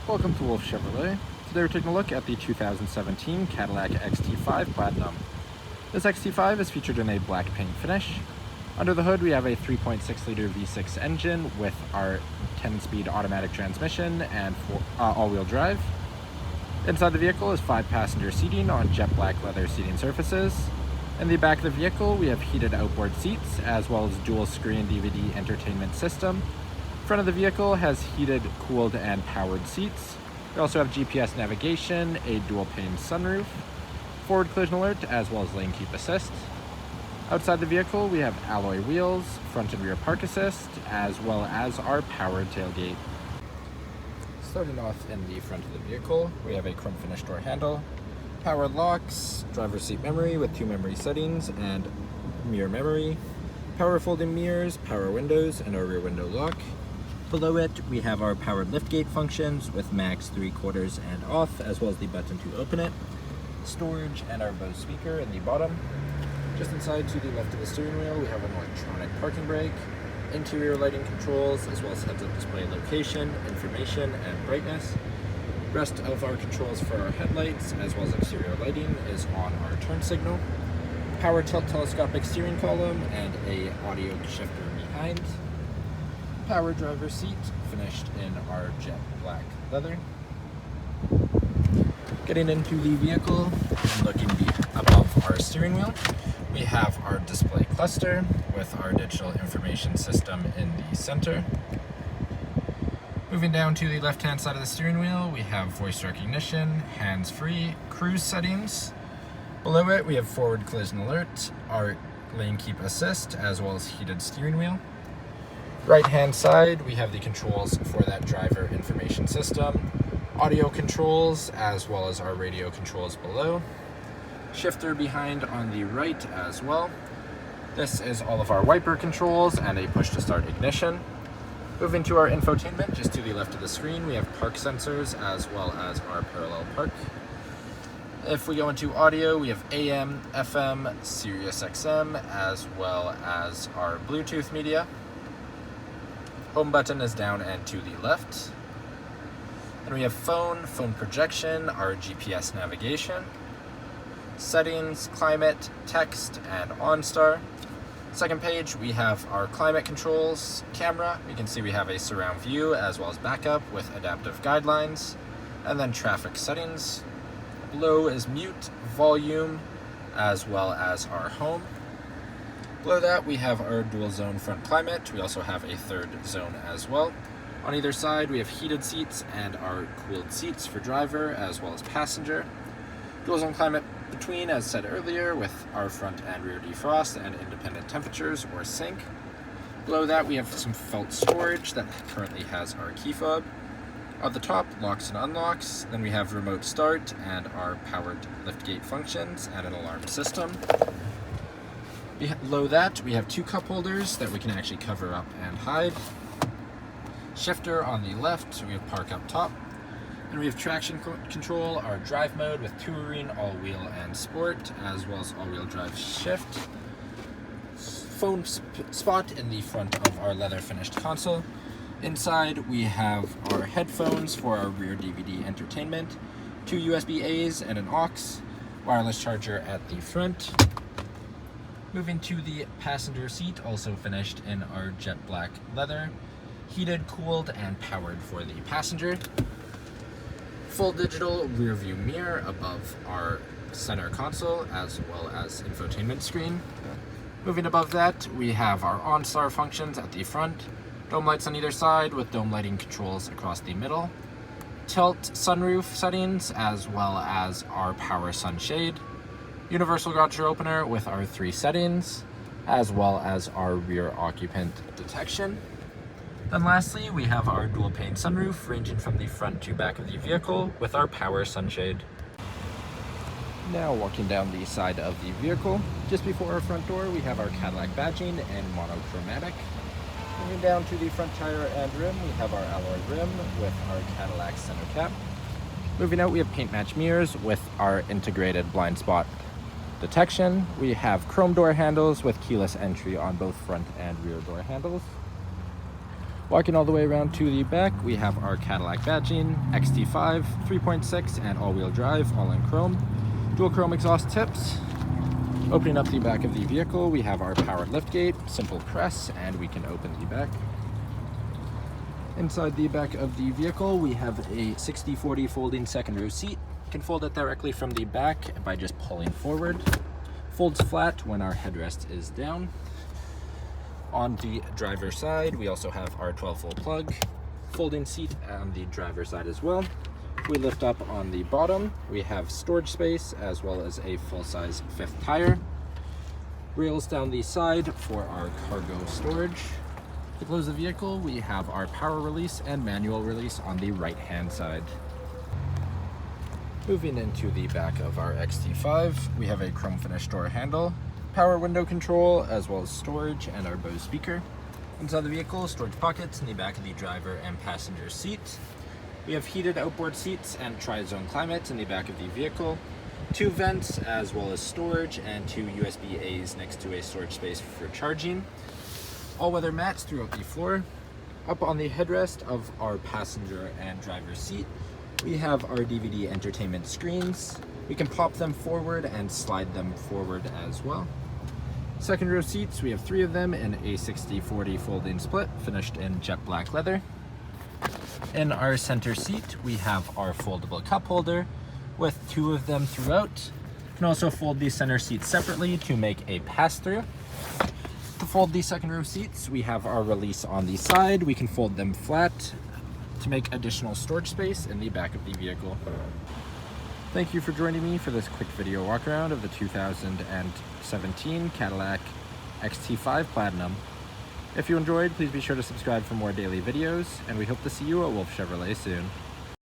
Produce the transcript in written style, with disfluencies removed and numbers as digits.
Welcome to Wolfe Chevrolet. Today we're taking a look at the 2017 Cadillac XT5 Platinum. This XT5 is featured in a black paint finish. Under the hood we have a 3.6-liter V6 engine with our 10-speed automatic transmission and all-wheel drive. Inside the vehicle is 5-passenger seating on jet black leather seating surfaces. In the back of the vehicle we have heated outboard seats as well as dual-screen DVD entertainment system. Front of the vehicle has heated, cooled, and powered seats. We also have GPS navigation, a dual-pane sunroof, forward collision alert, as well as lane keep assist. Outside the vehicle, we have alloy wheels, front and rear park assist, as well as our powered tailgate. Starting off in the front of the vehicle, we have a chrome finish door handle, power locks, driver's seat memory with 2 memory settings, and mirror memory, power folding mirrors, power windows, and our rear window lock. Below it, we have our powered liftgate functions with max 3/4 and off, as well as the button to open it, storage, and our Bose speaker in the bottom. Just inside to the left of the steering wheel, we have an electronic parking brake, interior lighting controls, as well as heads-up display location, information, and brightness. The rest of our controls for our headlights, as well as exterior lighting, is on our turn signal. Power tilt telescopic steering column, and a audio shifter behind. Power driver's seat, finished in our jet black leather. Getting into the vehicle and looking above our steering wheel, we have our display cluster with our digital information system in the center. Moving down to the left-hand side of the steering wheel, we have voice recognition, hands-free, cruise settings. Below it, we have forward collision alert, our lane keep assist, as well as heated steering wheel. Right-hand side, we have the controls for that driver information system, audio controls, as well as our radio controls below. Shifter behind on the right as well. This is all of our wiper controls and a push-to-start ignition. Moving to our infotainment, just to the left of the screen, we have park sensors as well as our parallel park. If we go into audio, we have AM, FM, Sirius XM, as well as our Bluetooth media. Home button is down and to the left. And we have phone projection, our GPS navigation, settings, climate, text, and OnStar. Second page, we have our climate controls, camera. You can see we have a surround view as well as backup with adaptive guidelines, and then traffic settings. Below is mute, volume, as well as our home. Below that, we have our dual zone front climate. We also have a third zone as well. On either side, we have heated seats and our cooled seats for driver as well as passenger. Dual zone climate between, as said earlier, with our front and rear defrost and independent temperatures or sync. Below that, we have some felt storage that currently has our key fob. At the top, locks and unlocks. Then we have remote start and our powered liftgate functions and an alarm system. Below that, we have 2 cup holders that we can actually cover up and hide. Shifter on the left, so we have park up top. And we have traction control, our drive mode with touring, all-wheel, and sport, as well as all-wheel drive shift. Phone spot in the front of our leather-finished console. Inside, we have our headphones for our rear DVD entertainment, 2 USB A's and an aux, wireless charger at the front. Moving to the passenger seat, also finished in our jet black leather, heated, cooled, and powered for the passenger. Full digital rear view mirror above our center console, as well as infotainment screen. Moving above that, we have our OnStar functions at the front, dome lights on either side with dome lighting controls across the middle, tilt sunroof settings, as well as our power sunshade, universal garage door opener with our 3 settings, as well as our rear occupant detection. Then lastly, we have our dual pane sunroof ranging from the front to back of the vehicle with our power sunshade. Now walking down the side of the vehicle, just before our front door, we have our Cadillac badging and monochromatic. Moving down to the front tire and rim, we have our alloy rim with our Cadillac center cap. Moving out, we have paint match mirrors with our integrated blind spot detection. We have chrome door handles with keyless entry on both front and rear door handles. Walking all the way around to the back, we have our Cadillac badging, XT5, 3.6, and all-wheel drive, all in chrome. Dual chrome exhaust tips. Opening up the back of the vehicle, we have our powered liftgate, simple press, and we can open the back. Inside the back of the vehicle, we have a 60/40 folding second row seat. You can fold it directly from the back by just pulling forward. Folds flat when our headrest is down. On the driver's side, we also have our 12-volt plug, folding seat on the driver's side as well. We lift up on the bottom, we have storage space as well as a full-size fifth tire. Rails down the side for our cargo storage. To close the vehicle, we have our power release and manual release on the right-hand side. Moving into the back of our XT5, we have a chrome finished door handle, power window control, as well as storage and our Bose speaker. Inside the vehicle, storage pockets in the back of the driver and passenger seat. We have heated outboard seats and tri-zone climate in the back of the vehicle. 2 vents as well as storage, and 2 USB-A's next to a storage space for charging. All-weather mats throughout the floor. Up on the headrest of our passenger and driver seat, we have our DVD entertainment screens. We can pop them forward and slide them forward as well. Second row seats, we have 3 of them in a 60/40 folding split, finished in jet black leather. In our center seat, we have our foldable cup holder with 2 of them throughout. You can also fold the center seat separately to make a pass-through. To fold the second row seats, we have our release on the side. We can fold them flat to make additional storage space in the back of the vehicle. Thank you for joining me for this quick video walk around of the 2017 Cadillac XT5 Platinum. If you enjoyed, please be sure to subscribe for more daily videos, and we hope to see you at Wolfe Chevrolet soon.